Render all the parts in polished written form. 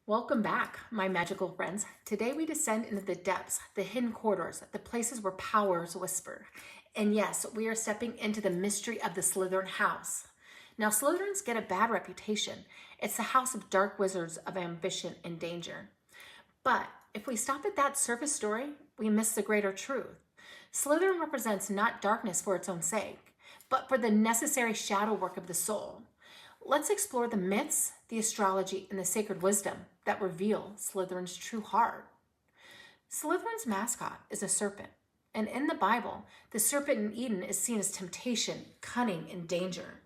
Welcome back, my magical friends. Today we descend into the depths, the hidden corridors, the places where powers whisper. And yes, we are stepping into the mystery of the Slytherin house. Now, Slytherins get a bad reputation. It's the house of dark wizards of ambition and danger. But if we stop at that surface story, we miss the greater truth. Slytherin represents not darkness for its own sake, but for the necessary shadow work of the soul. Let's explore the myths, the astrology, and the sacred wisdom that reveal Slytherin's true heart. Slytherin's mascot is a serpent, and in the Bible, the serpent in Eden is seen as temptation, cunning, and danger.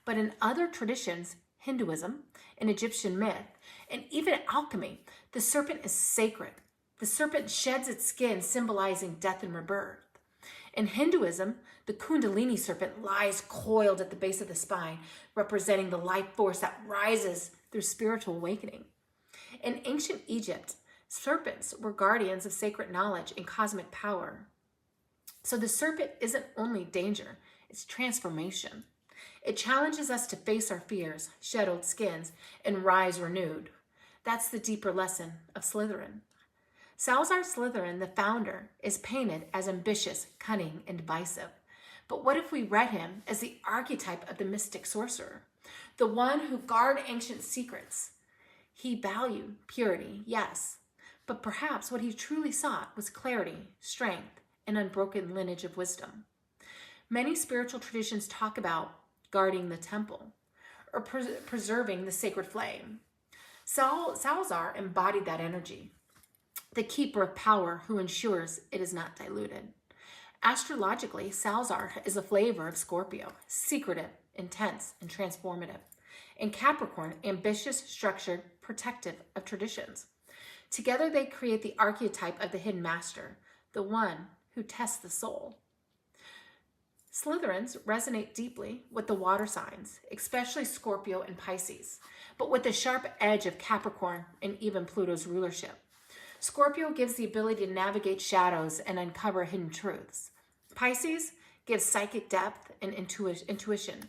But in other traditions, Hinduism, and Egyptian myth, and even alchemy, the serpent is sacred. The serpent sheds its skin, symbolizing death and rebirth. In Hinduism, the Kundalini serpent lies coiled at the base of the spine, representing the life force that rises through spiritual awakening. In ancient Egypt, serpents were guardians of sacred knowledge and cosmic power. So the serpent isn't only danger, it's transformation. It challenges us to face our fears, shed old skins, and rise renewed. That's the deeper lesson of Slytherin. Salazar Slytherin, the founder, is painted as ambitious, cunning, and divisive. But what if we read him as the archetype of the mystic sorcerer, the one who guarded ancient secrets? He valued purity, yes, but perhaps what he truly sought was clarity, strength, and unbroken lineage of wisdom. Many spiritual traditions talk about guarding the temple or preserving the sacred flame. Salazar embodied that energy, the keeper of power who ensures it is not diluted. Astrologically, Salazar is a flavor of Scorpio, secretive, intense, and transformative. And Capricorn, ambitious, structured, protective of traditions. Together they create the archetype of the hidden master, the one who tests the soul. Slytherins resonate deeply with the water signs, especially Scorpio and Pisces, but with the sharp edge of Capricorn and even Pluto's rulership. Scorpio gives the ability to navigate shadows and uncover hidden truths. Pisces gives psychic depth and intuition,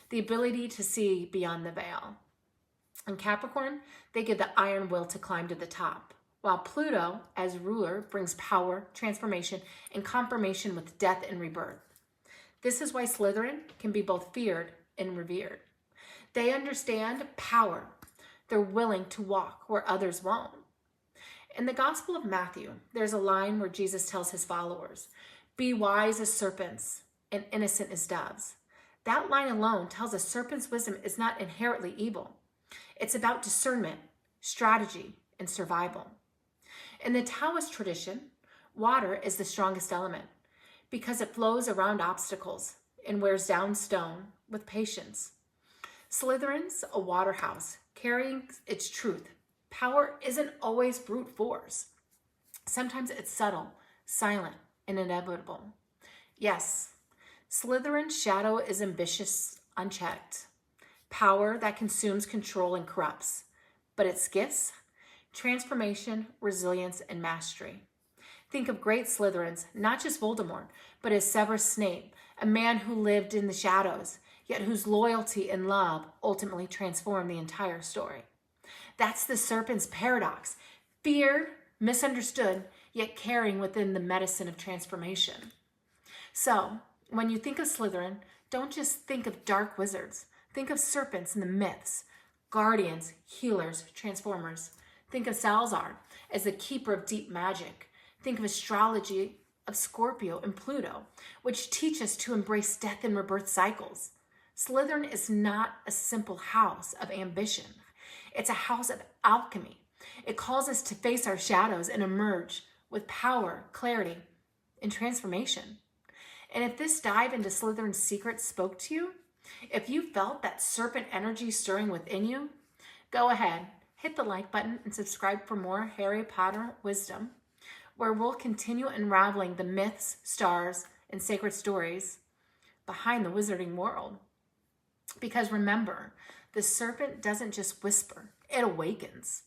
the ability to see beyond the veil. And Capricorn, they give the iron will to climb to the top, while Pluto, as ruler, brings power, transformation, and confirmation with death and rebirth. This is why Slytherin can be both feared and revered. They understand power. They're willing to walk where others won't. In the Gospel of Matthew, there's a line where Jesus tells his followers, "Be wise as serpents and innocent as doves." That line alone tells us serpent's wisdom is not inherently evil. It's about discernment, strategy, and survival. In the Taoist tradition, water is the strongest element because it flows around obstacles and wears down stone with patience. Slytherin's a water house carrying its truth. Power isn't always brute force. Sometimes it's subtle, silent, and inevitable. Yes, Slytherin's shadow is ambitious, unchecked. Power that consumes, control, and corrupts. But its gifts? Transformation, resilience, and mastery. Think of great Slytherins, not just Voldemort, but as Severus Snape, a man who lived in the shadows, yet whose loyalty and love ultimately transformed the entire story. That's the serpent's paradox. Feared, misunderstood, yet carrying within the medicine of transformation. So, when you think of Slytherin, don't just think of dark wizards. Think of serpents in the myths, guardians, healers, transformers. Think of Salazar as the keeper of deep magic. Think of astrology of Scorpio and Pluto, which teach us to embrace death and rebirth cycles. Slytherin is not a simple house of ambition. It's a house of alchemy. It calls us to face our shadows and emerge with power, clarity, and transformation. And if this dive into Slytherin's secrets spoke to you, if you felt that serpent energy stirring within you, go ahead, hit the like button and subscribe for more Harry Potter wisdom, where we'll continue unraveling the myths, stars, and sacred stories behind the wizarding world. Because remember, the serpent doesn't just whisper, it awakens.